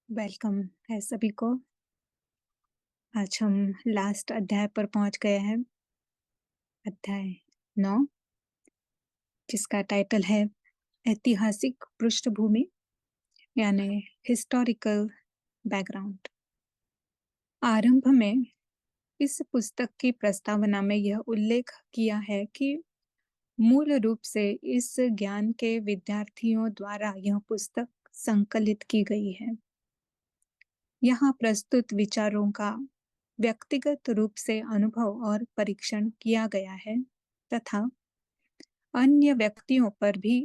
Welcome है सभी को। आज हम लास्ट अध्याय पर पहुंच गए हैं। अध्याय 9, जिसका टाइटल है ऐतिहासिक पृष्ठभूमि यानी हिस्टोरिकल बैकग्राउंड। आरंभ में इस पुस्तक की प्रस्तावना में यह उल्लेख किया है कि मूल रूप से इस ज्ञान के विद्यार्थियों द्वारा यह पुस्तक संकलित की गई है। यहाँ प्रस्तुत विचारों का व्यक्तिगत रूप से अनुभव और परीक्षण किया गया है तथा अन्य व्यक्तियों पर भी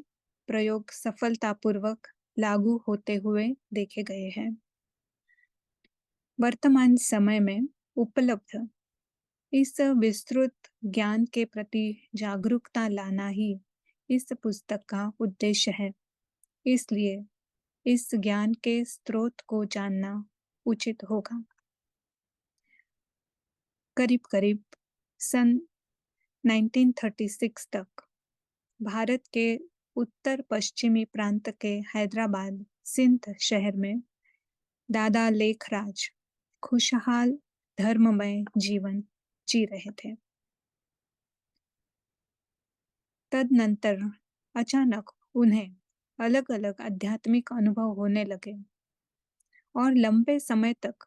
प्रयोग सफलतापूर्वक लागू होते हुए देखे गए हैं। वर्तमान समय में उपलब्ध इस विस्तृत ज्ञान के प्रति जागरूकता लाना ही इस पुस्तक का उद्देश्य है। इसलिए इस ज्ञान के स्रोत को जानना उचित होगा। करीब करीब सन 1936 तक भारत के उत्तर पश्चिमी प्रांत के हैदराबाद सिंध शहर में दादा लेखराज खुशहाल धर्ममय जीवन जी रहे थे। तदनंतर अचानक उन्हें अलग अलग आध्यात्मिक अनुभव होने लगे और लंबे समय तक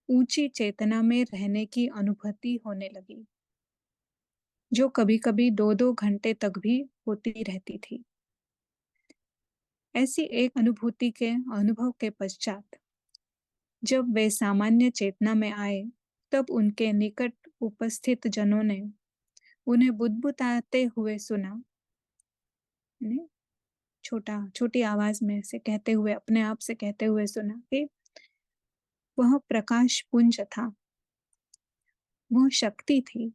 ऊंची चेतना में रहने की अनुभूति होने लगी, जो कभी कभी 2-2 घंटे तक भी होती रहती थी। ऐसी एक अनुभूति के अनुभव के पश्चात जब वे सामान्य चेतना में आए, तब उनके निकट उपस्थित जनों ने उन्हें बुदबुदाते हुए सुना। छोटी आवाज में से कहते हुए, अपने आप से कहते हुए सुना कि वह प्रकाश पुंज था, वह शक्ति थी।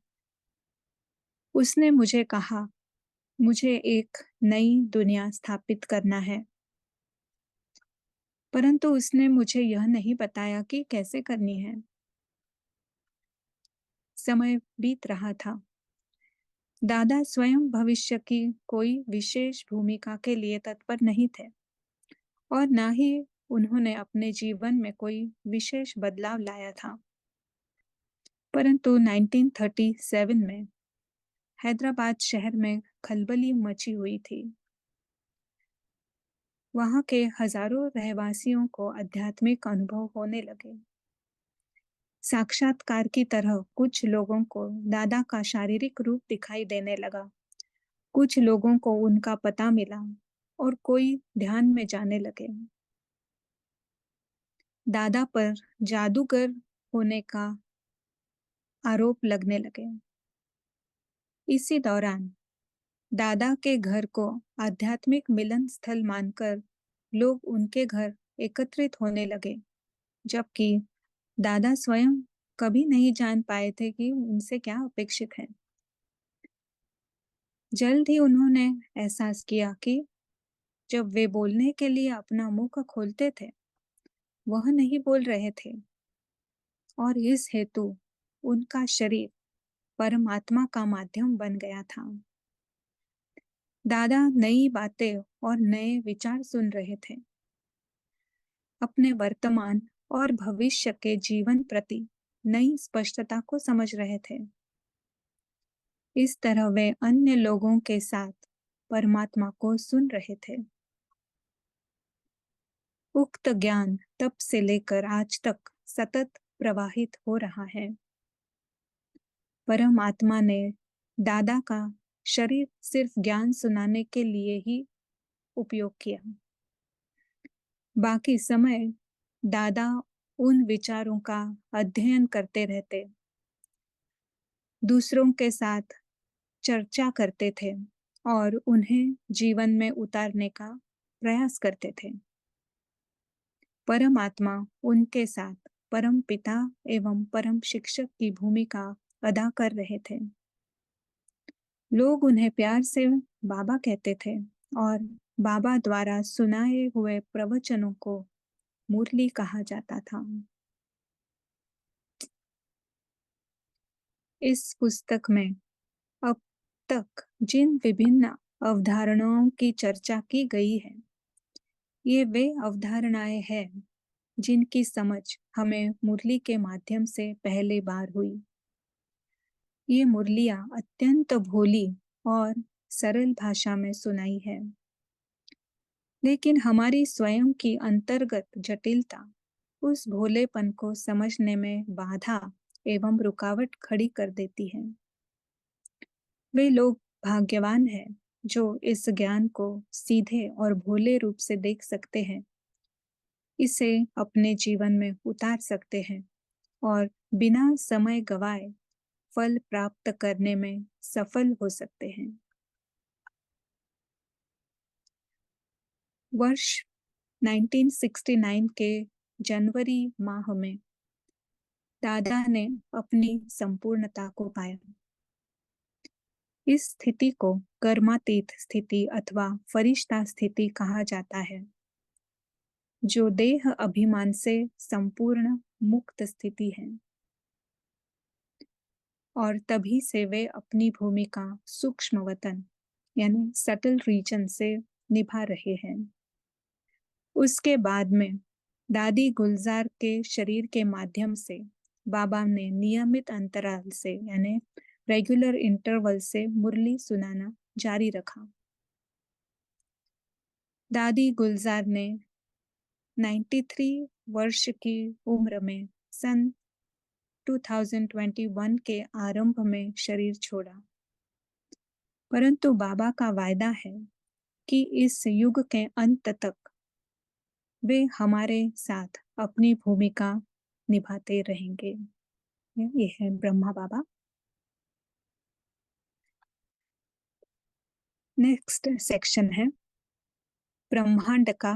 उसने मुझे कहा, मुझे एक नई दुनिया स्थापित करना है, परंतु उसने मुझे यह नहीं बताया कि कैसे करनी है। समय बीत रहा था। दादा स्वयं भविष्य की कोई विशेष भूमिका के लिए तत्पर नहीं थे और न ही उन्होंने अपने जीवन में कोई विशेष बदलाव लाया था। परंतु 1937 में हैदराबाद शहर में खलबली मची हुई थी। वहां के हजारों रहवासियों को आध्यात्मिक अनुभव होने लगे। साक्षात्कार की तरह कुछ लोगों को दादा का शारीरिक रूप दिखाई देने लगा, कुछ लोगों को उनका पता मिला और कोई ध्यान में जाने लगे। दादा पर जादूगर होने का आरोप लगने लगे। इसी दौरान दादा के घर को आध्यात्मिक मिलन स्थल मानकर लोग उनके घर एकत्रित होने लगे, जबकि दादा स्वयं कभी नहीं जान पाए थे कि उनसे क्या अपेक्षित है। जल्द ही उन्होंने एहसास किया कि जब वे बोलने के लिए अपना मुख खोलते थे, वह नहीं बोल रहे थे और इस हेतु उनका शरीर परमात्मा का माध्यम बन गया था। दादा नई बातें और नए विचार सुन रहे थे, अपने वर्तमान और भविष्य के जीवन प्रति नई स्पष्टता को समझ रहे थे। इस तरह वे अन्य लोगों के साथ परमात्मा को सुन रहे थे। उक्त ज्ञान तब से लेकर आज तक सतत प्रवाहित हो रहा है। परमात्मा ने दादा का शरीर सिर्फ ज्ञान सुनाने के लिए ही उपयोग किया। बाकी समय दादा उन विचारों का अध्ययन करते रहते, दूसरों के साथ चर्चा करते थे और उन्हें जीवन में उतारने का प्रयास करते थे। परमात्मा उनके साथ परम पिता एवं परम शिक्षक की भूमिका अदा कर रहे थे। लोग उन्हें प्यार से बाबा कहते थे और बाबा द्वारा सुनाए हुए प्रवचनों को मुरली कहा जाता था। इस पुस्तक में अब तक जिन विभिन्न अवधारणाओं की चर्चा की गई है, ये वे अवधारणाएं हैं जिनकी समझ हमें मुरली के माध्यम से पहली बार हुई। ये मुरलियां अत्यंत भोली और सरल भाषा में सुनाई है, लेकिन हमारी स्वयं की अंतर्गत जटिलता उस भोलेपन को समझने में बाधा एवं रुकावट खड़ी कर देती है। वे लोग भाग्यवान हैं जो इस ज्ञान को सीधे और भोले रूप से देख सकते हैं, इसे अपने जीवन में उतार सकते हैं और बिना समय गवाए फल प्राप्त करने में सफल हो सकते हैं। वर्ष 1969 के जनवरी माह में दादा ने अपनी संपूर्णता को पाया। इस स्थिति को कर्मातीत स्थिति अथवा फरिश्ता स्थिति कहा जाता है, जो देह अभिमान से संपूर्ण मुक्त स्थिति है। और तभी से वे अपनी भूमिका सूक्ष्म वतन यानी सटल रीजन से निभा रहे हैं। उसके बाद में दादी गुलजार के शरीर के माध्यम से बाबा ने नियमित अंतराल से यानी रेगुलर इंटरवल से मुरली सुनाना जारी रखा। दादी गुलजार ने 93 वर्ष की उम्र में सन 2021 के आरंभ में शरीर छोड़ा, परंतु बाबा का वायदा है कि इस युग के अंत तक वे हमारे साथ अपनी भूमिका निभाते रहेंगे। ये है ब्रह्मा बाबा। नेक्स्ट सेक्शन है ब्रह्मांड का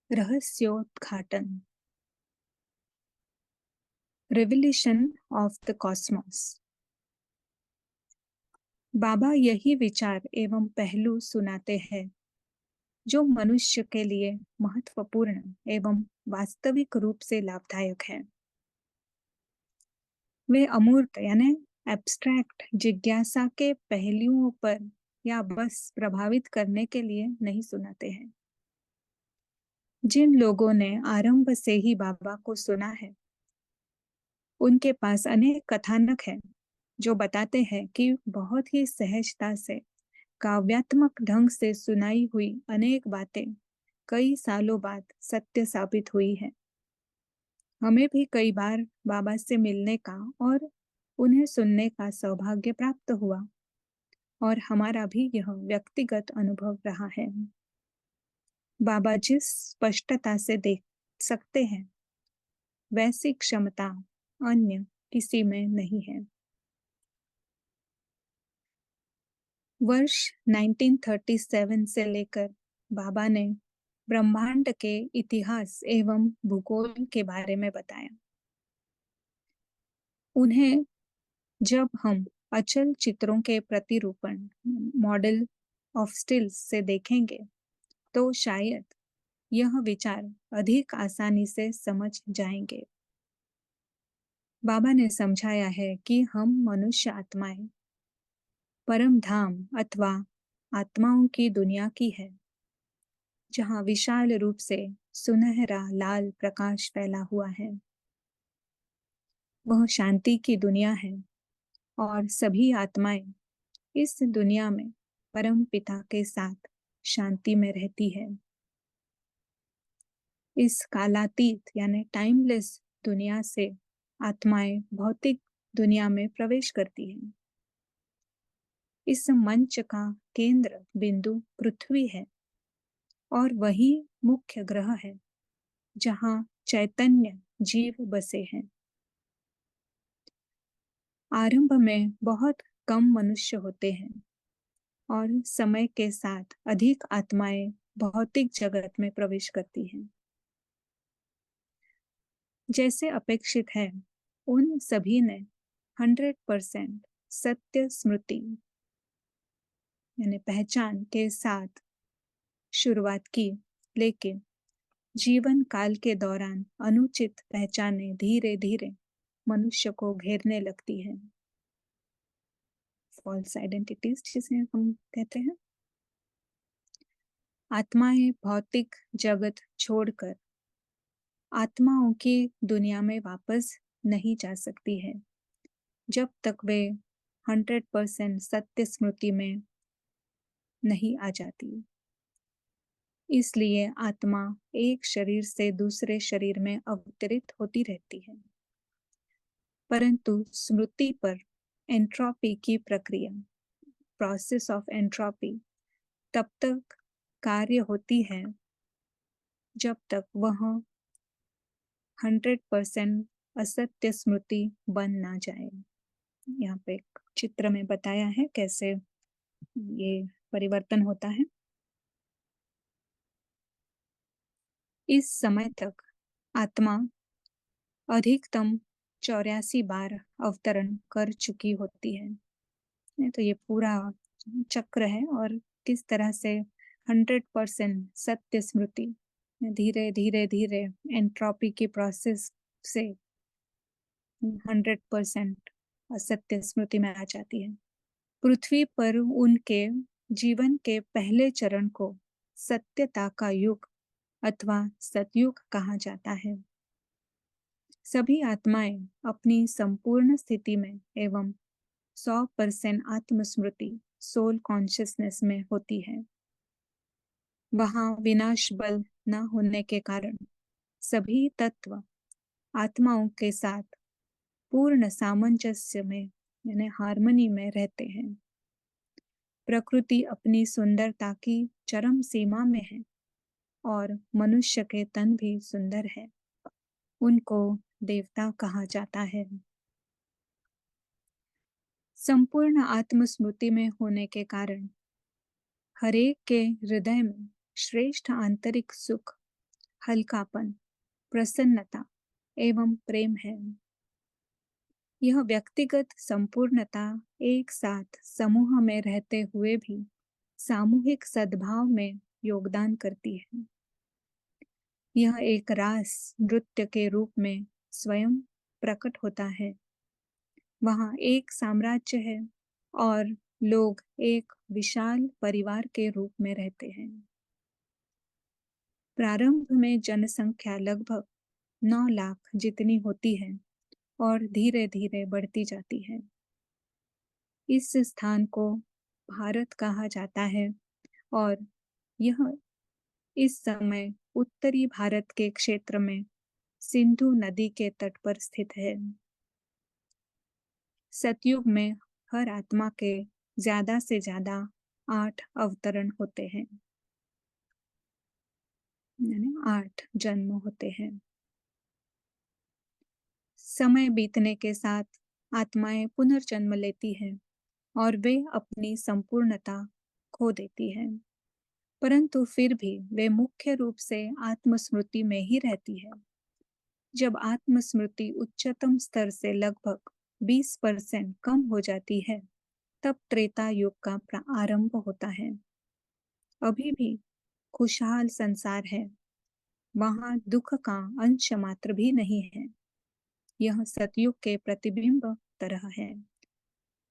रहस्योद्घाटन, रिविलेशन ऑफ द कॉस्मोस। बाबा यही विचार एवं पहलू सुनाते हैं जो मनुष्य के लिए महत्वपूर्ण एवं वास्तविक रूप से लाभदायक है। वे अमूर्त यानी एब्स्ट्रैक्ट जिज्ञासा के पहलुओं पर या बस प्रभावित करने के लिए नहीं सुनाते हैं। जिन लोगों ने आरंभ से ही बाबा को सुना है, उनके पास अनेक कथानक हैं जो बताते हैं कि बहुत ही सहजता से काव्यात्मक ढंग से सुनाई हुई अनेक बातें कई सालों बाद सत्य साबित हुई है। हमें भी कई बार बाबा से मिलने का और उन्हें सुनने का सौभाग्य प्राप्त हुआ और हमारा भी यह व्यक्तिगत अनुभव रहा है। बाबा जिस स्पष्टता से देख सकते हैं, वैसी क्षमता अन्य किसी में नहीं है। वर्ष 1937 से लेकर बाबा ने ब्रह्मांड के इतिहास एवं भूगोल के बारे में बताया। उन्हें जब हम अचल चित्रों के प्रतिरूपण मॉडल ऑफ स्टिल्स से देखेंगे, तो शायद यह विचार अधिक आसानी से समझ जाएंगे। बाबा ने समझाया है कि हम मनुष्य आत्माएं परम धाम अथवा आत्माओं की दुनिया की है, जहाँ विशाल रूप से सुनहरा लाल प्रकाश फैला हुआ है। वह शांति की दुनिया है और सभी आत्माएं इस दुनिया में परम पिता के साथ शांति में रहती है। इस कालातीत यानी टाइमलेस दुनिया से आत्माएं भौतिक दुनिया में प्रवेश करती हैं। इस मंच का केंद्र बिंदु पृथ्वी है और वही मुख्य ग्रह है जहाँ चैतन्य जीव बसे हैं। आरंभ में बहुत कम मनुष्य होते हैं और समय के साथ अधिक आत्माएं भौतिक जगत में प्रवेश करती हैं। जैसे अपेक्षित है, उन सभी ने 100% सत्य स्मृति यानी पहचान के साथ शुरुआत की, लेकिन जीवन काल के दौरान अनुचित पहचाने धीरे धीरे मनुष्य को घेरने लगती है। फॉल्स आइडेंटिटीज जिसे हम कहते हैं। आत्माएं भौतिक जगत छोड़कर आत्माओं की दुनिया में वापस नहीं जा सकती है जब तक वे 100% सत्य स्मृति में नहीं आ जाती। इसलिए आत्मा एक शरीर से दूसरे शरीर में अवतरित होती रहती है, परंतु स्मृति पर एंट्रोपी की प्रक्रिया, प्रोसेस ऑफ एंट्रोपी, तब तक कार्य होती है जब तक वह 100% असत्य स्मृति बन ना जाए। यहाँ पे एक चित्र में बताया है कैसे ये परिवर्तन होता है। इस समय तक आत्मा अधिकतम 84 बार अवतरण कर चुकी होती है। नहीं तो ये पूरा चक्र है, और किस तरह से 100% सत्य स्मृति धीरे धीरे धीरे एंट्रोपी की प्रोसेस से 100% असत्य स्मृति में आ जाती है। पृथ्वी पर उनके जीवन के पहले चरण को सत्यता का युग अथवा सतयुग कहा जाता है। सभी आत्माएं अपनी संपूर्ण स्थिति में एवं 100% आत्मस्मृति सोल कॉन्शियसनेस में होती है। वहां विनाश बल न होने के कारण सभी तत्व आत्माओं के साथ पूर्ण सामंजस्य में यानी हार्मनी में रहते हैं। प्रकृति अपनी सुंदरता की चरम सीमा में है और मनुष्य के तन भी सुंदर है। उनको देवता कहा जाता है। संपूर्ण आत्मस्मृति में होने के कारण हरेक के हृदय में श्रेष्ठ आंतरिक सुख, हल्कापन, प्रसन्नता एवं प्रेम है। यह व्यक्तिगत संपूर्णता एक साथ समूह में रहते हुए भी सामूहिक सद्भाव में योगदान करती है। यह एक रास नृत्य के रूप में स्वयं प्रकट होता है। वहाँ एक साम्राज्य है और लोग एक विशाल परिवार के रूप में रहते हैं। प्रारंभ में जनसंख्या लगभग 9 लाख जितनी होती है और धीरे धीरे बढ़ती जाती है। इस स्थान को भारत कहा जाता है और यह इस समय उत्तरी भारत के क्षेत्र में सिंधु नदी के तट पर स्थित है। सतयुग में हर आत्मा के ज्यादा से ज्यादा 8 अवतरण होते हैं, यानी 8 जन्म होते हैं। समय बीतने के साथ आत्माएं पुनर्जन्म लेती हैं और वे अपनी संपूर्णता खो देती हैं, परंतु फिर भी वे मुख्य रूप से आत्मस्मृति में ही रहती है। जब आत्मस्मृति उच्चतम स्तर से लगभग 20% कम हो जाती है, तब त्रेता युग का आरंभ होता है। अभी भी खुशहाल संसार है, वहां दुख का अंश मात्र भी नहीं है। यह सतयुग के प्रतिबिंब तरह है,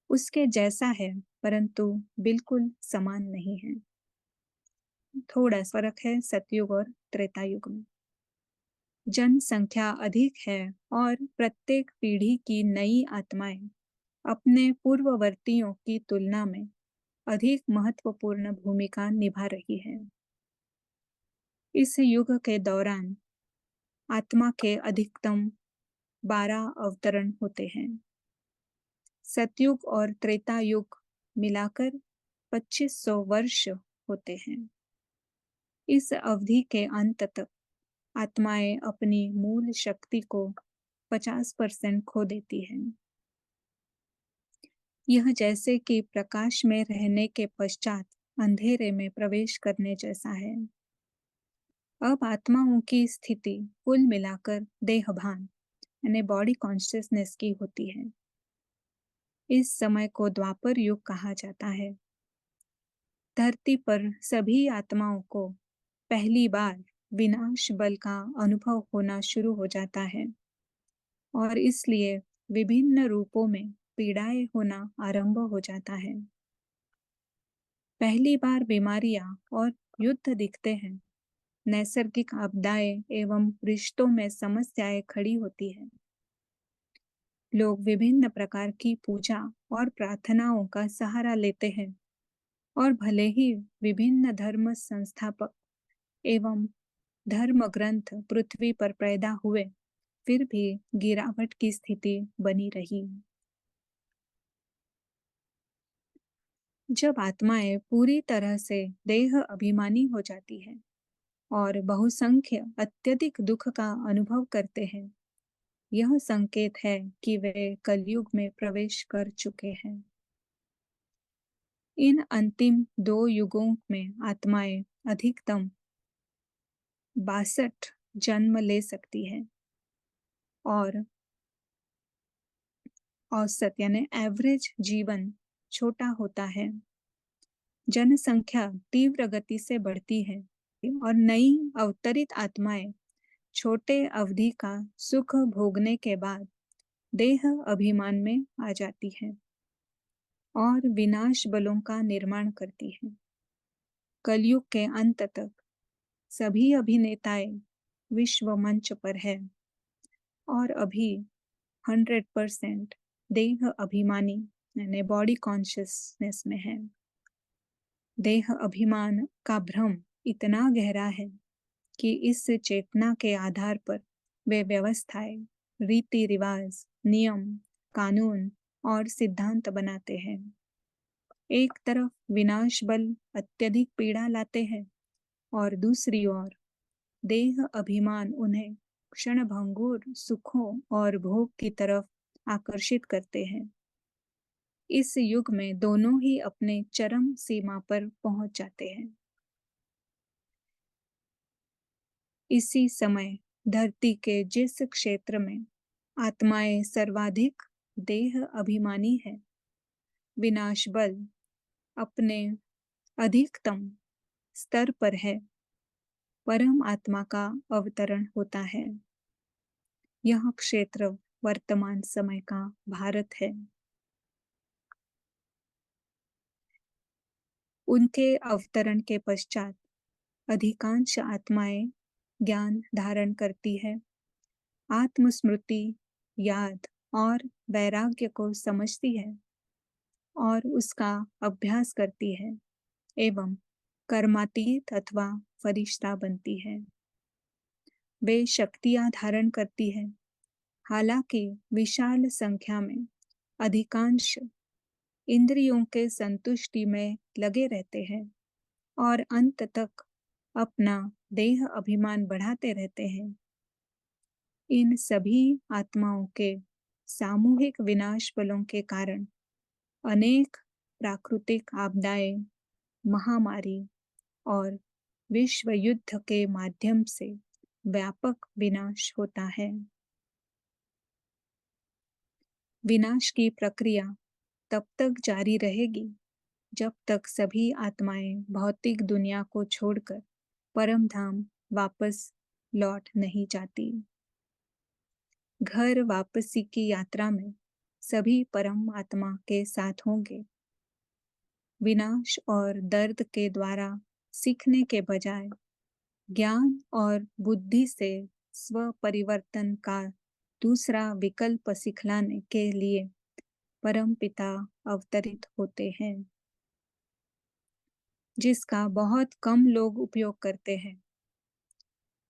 उसके जैसा है, परंतु बिल्कुल समान नहीं है। थोड़ा फर्क है सतयुग और त्रेता युग में। जनसंख्या अधिक है और प्रत्येक पीढ़ी की नई आत्माएं अपने पूर्ववर्तियों की तुलना में अधिक महत्वपूर्ण भूमिका निभा रही है। इस युग के दौरान आत्मा के अधिकतम 12 अवतरण होते हैं। सतयुग और त्रेता युग मिलाकर 2500 वर्ष होते हैं। इस अवधि के अंत तक आत्माएं अपनी मूल शक्ति को 50% खो देती हैं। यह जैसे कि प्रकाश में रहने के पश्चात अंधेरे में प्रवेश करने जैसा है। अब आत्माओं की स्थिति कुल मिलाकर देहभान यानी बॉडी कॉन्शियसनेस की होती है। इस समय को द्वापर युग कहा जाता है। धरती पर सभी आत्माओं को पहली बार विनाश बल का अनुभव होना शुरू हो जाता है और इसलिए विभिन्न रूपों में पीड़ाएं होना आरंभ हो जाता है। पहली बार बीमारियां और युद्ध दिखते हैं, नैसर्गिक आपदाएं एवं रिश्तों में समस्याएं खड़ी होती है। लोग विभिन्न प्रकार की पूजा और प्रार्थनाओं का सहारा लेते हैं, और भले ही विभिन्न धर्म संस्थापक एवं धर्म ग्रंथ पृथ्वी पर पैदा हुए, फिर भी गिरावट की स्थिति बनी रही। जब आत्माएं पूरी तरह से देह अभिमानी हो जाती है और बहुसंख्य अत्यधिक दुख का अनुभव करते हैं, यह संकेत है कि वे कलयुग में प्रवेश कर चुके हैं। इन अंतिम 2 युगों में आत्माएं अधिकतम 62 जन्म ले सकती है, और औसत यानी एवरेज जीवन छोटा होता है। जनसंख्या तीव्र गति से बढ़ती है, और नई अवतरित आत्माएं छोटे अवधि का सुख भोगने के बाद देह अभिमान में आ जाती है और विनाश बलों का निर्माण करती है। कलयुग के अंत तक सभी अभिनेताएं विश्व मंच पर है, और अभी 100% देह अभिमानी यानी बॉडी कॉन्शियसनेस में है। देह अभिमान का भ्रम इतना गहरा है कि इस चेतना के आधार पर वे व्यवस्थाएं, रीति रिवाज, नियम, कानून और सिद्धांत बनाते हैं। एक तरफ विनाश बल अत्यधिक पीड़ा लाते हैं, और दूसरी ओर देह अभिमान उन्हें क्षणभंगुर सुखों और भोग की तरफ आकर्षित करते हैं। इस युग में दोनों ही अपने चरम सीमा पर पहुंच जाते हैं। इसी समय धरती के जिस क्षेत्र में आत्माएं सर्वाधिक देह अभिमानी है, विनाश बल अपने अधिकतम स्तर पर है, परम आत्मा का अवतरण होता है। यह क्षेत्र वर्तमान समय का भारत है। उनके अवतरण के पश्चात अधिकांश आत्माएं ज्ञान धारण करती है, आत्मस्मृति, याद और वैराग्य को समझती है और उसका अभ्यास करती है, एवं कर्मातीत अथवा फरिश्ता बनती है। वे शक्तियां धारण करती है, हालांकि विशाल संख्या में अधिकांश इंद्रियों के संतुष्टि में लगे रहते हैं और अंत तक अपना देह अभिमान बढ़ाते रहते हैं। इन सभी आत्माओं के सामूहिक विनाश बलों के कारण अनेक प्राकृतिक आपदाएं, महामारी और विश्व युद्ध के माध्यम से व्यापक विनाश होता है। विनाश की प्रक्रिया तब तक जारी रहेगी जब तक सभी आत्माएं भौतिक दुनिया को छोड़कर परम धाम वापस लौट नहीं जाती। घर वापसी की यात्रा में सभी परम आत्मा के साथ होंगे। विनाश और दर्द के द्वारा सीखने के बजाय ज्ञान और बुद्धि से स्व परिवर्तन का दूसरा विकल्प सिखलाने के लिए परम पिता अवतरित होते हैं, जिसका बहुत कम लोग उपयोग करते हैं।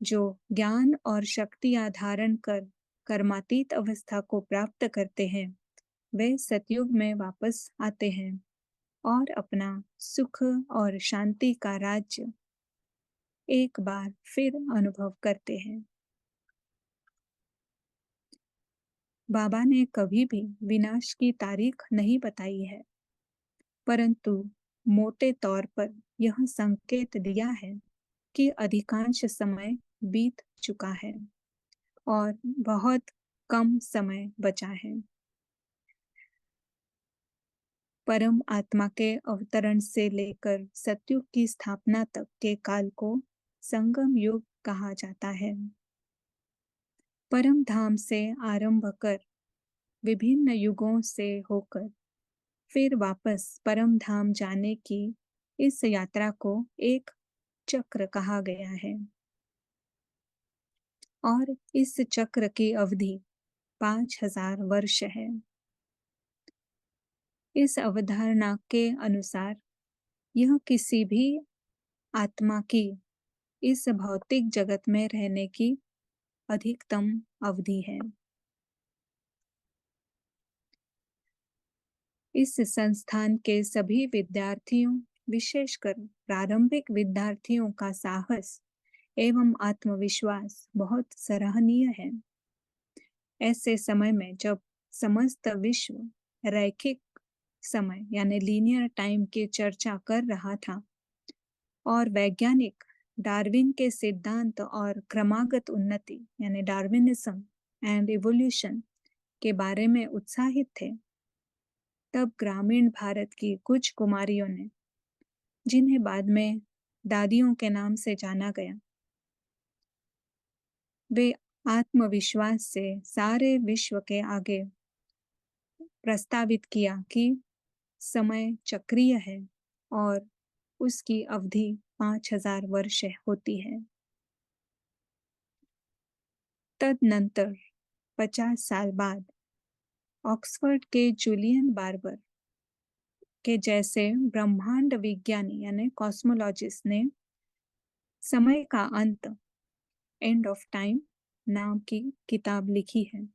जो ज्ञान और शक्तियां धारण कर कर्मातीत अवस्था को प्राप्त करते हैं, वे सतयुग में वापस आते हैं और अपना सुख और शांति का राज्य एक बार फिर अनुभव करते हैं। बाबा ने कभी भी विनाश की तारीख नहीं बताई है, परंतु मोटे तौर पर यह संकेत दिया है कि अधिकांश समय बीत चुका है और बहुत कम समय बचा है। परम आत्मा के अवतरण से लेकर सतयुग की स्थापना तक के काल को संगम युग कहा जाता है। परम धाम से आरंभ कर विभिन्न युगों से होकर फिर वापस परम धाम जाने की इस यात्रा को एक चक्र कहा गया है। और इस चक्र की अवधि 5000 वर्ष है। इस अवधारणा के अनुसार यह किसी भी आत्मा की इस भौतिक जगत में रहने की अधिकतम अवधि है। इस संस्थान के सभी विद्यार्थियों, विशेषकर प्रारंभिक विद्यार्थियों का साहस एवं आत्मविश्वास बहुत सराहनीय है। ऐसे समय में जब समस्त विश्व रैखिक समय यानी लीनियर टाइम की चर्चा कर रहा था और वैज्ञानिक डार्विन के सिद्धांत और क्रमागत उन्नति यानी डार्विनिज्म एंड इवोल्यूशन के बारे में उत्साहित थे, तब ग्रामीण भारत की कुछ कुमारियों ने, जिन्हें बाद में दादियों के नाम से जाना गया, वे आत्मविश्वास से सारे विश्व के आगे प्रस्तावित किया कि समय चक्रीय है और उसकी अवधि 5000 वर्ष होती है। तदनंतर 50 साल बाद ऑक्सफोर्ड के जूलियन बार्बर के जैसे ब्रह्मांड विज्ञानी यानी कॉस्मोलॉजिस्ट ने समय का अंत, एंड ऑफ टाइम नाम की किताब लिखी है।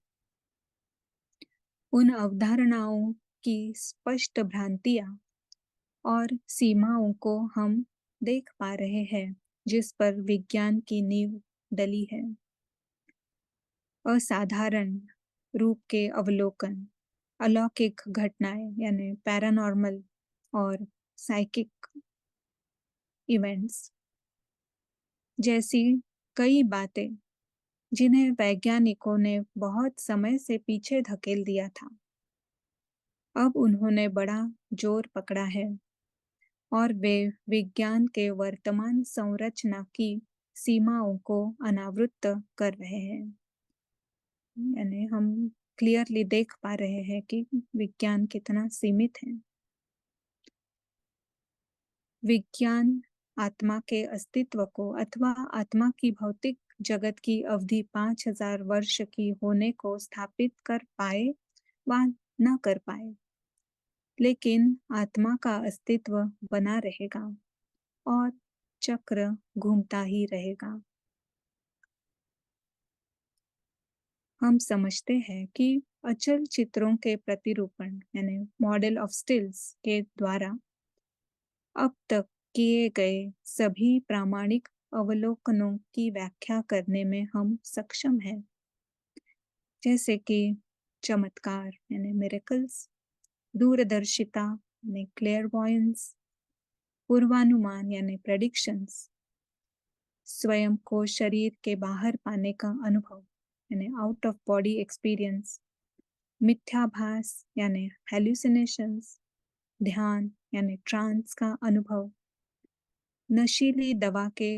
उन अवधारणाओं की स्पष्ट भ्रांतियां और सीमाओं को हम देख पा रहे हैं जिस पर विज्ञान की नींव डली है। असाधारण रूप के अवलोकन, अलौकिक घटनाएं यानी पैरानॉर्मल और साइकिक इवेंट्स जैसी कई बातें जिन्हें वैज्ञानिकों ने बहुत समय से पीछे धकेल दिया था, अब उन्होंने बड़ा जोर पकड़ा है और वे विज्ञान के वर्तमान संरचना की सीमाओं को अनावृत कर रहे हैं। यानी हम क्लियरली देख पा रहे हैं कि विज्ञान कितना सीमित है। विज्ञान आत्मा के अस्तित्व को अथवा आत्मा की भौतिक जगत की अवधि 5000 वर्ष की होने को स्थापित कर पाए व न कर पाए, लेकिन आत्मा का अस्तित्व बना रहेगा और चक्र घूमता ही रहेगा। हम समझते हैं कि अचल चित्रों के प्रतिरूपण यानी मॉडल ऑफ स्टिल्स के द्वारा अब तक किए गए सभी प्रामाणिक अवलोकनों की व्याख्या करने में हम सक्षम हैं, जैसे कि चमत्कार यानी मिरेकल्स, दूरदर्शिता यानी क्लेयरवॉयंस, पूर्वानुमान यानी प्रेडिक्शंस, स्वयं को शरीर के बाहर पाने का अनुभव यानी आउट ऑफ बॉडी एक्सपीरियंस, मिथ्याभास यानी हेलुसिनेशंस, ध्यान यानी ट्रांस का अनुभव, नशीली दवा के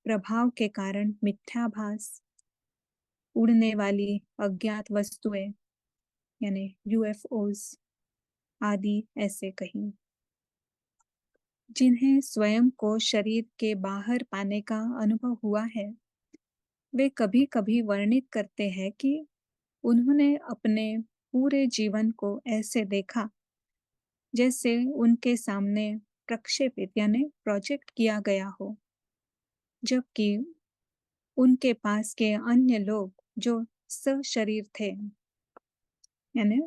प्रभाव के कारण मिथ्याभास, उड़ने वाली अज्ञात वस्तुएं यानी यूएफओज आदि ऐसे कहीं, जिन्हें स्वयं को शरीर के बाहर पाने का अनुभव हुआ है। वे कभी कभी वर्णित करते हैं कि उन्होंने अपने पूरे जीवन को ऐसे देखा जैसे उनके सामने प्रक्षेपित यानी प्रोजेक्ट किया गया हो, जबकि उनके पास के अन्य लोग जो सशरीर थे यानी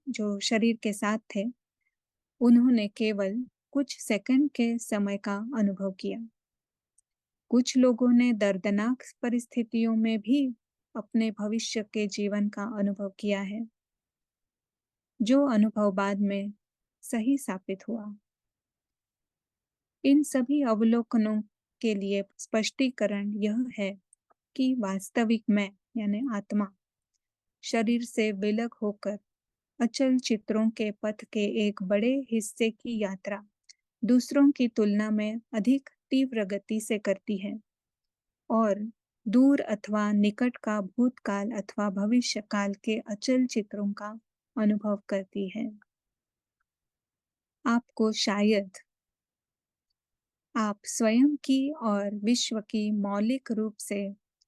जो शरीर के साथ थे, उन्होंने केवल कुछ सेकंड के समय का अनुभव किया। कुछ लोगों ने दर्दनाक परिस्थितियों में भी अपने भविष्य के जीवन का अनुभव किया है, जो अनुभव बाद में सही साबित हुआ। इन सभी अवलोकनों के लिए स्पष्टीकरण यह है कि वास्तविक मैं यानी आत्मा शरीर से विलग होकर अचल चित्रों के पथ के एक बड़े हिस्से की यात्रा दूसरों की तुलना में अधिक तीव्र गति से करती है और दूर अथवा निकट का भूतकाल अथवा भविष्य काल के अचल चित्रों का अनुभव करती है। आपको शायद आप स्वयं की और विश्व की मौलिक रूप से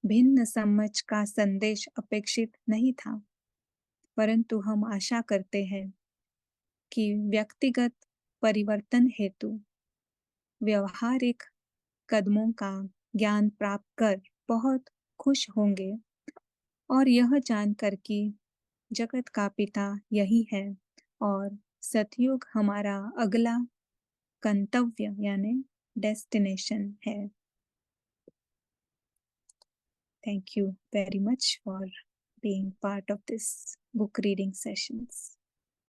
भिन्न समझ का संदेश अपेक्षित नहीं था, परंतु हम आशा करते हैं कि व्यक्तिगत परिवर्तन हेतु व्यवहारिक कदमों का ज्ञान प्राप्त कर बहुत खुश होंगे, और यह जानकर कि जगत का पिता यही है और सतयुग हमारा अगला गंतव्य यानी डेस्टिनेशन है। Thank you very much for being part of this book reading sessions.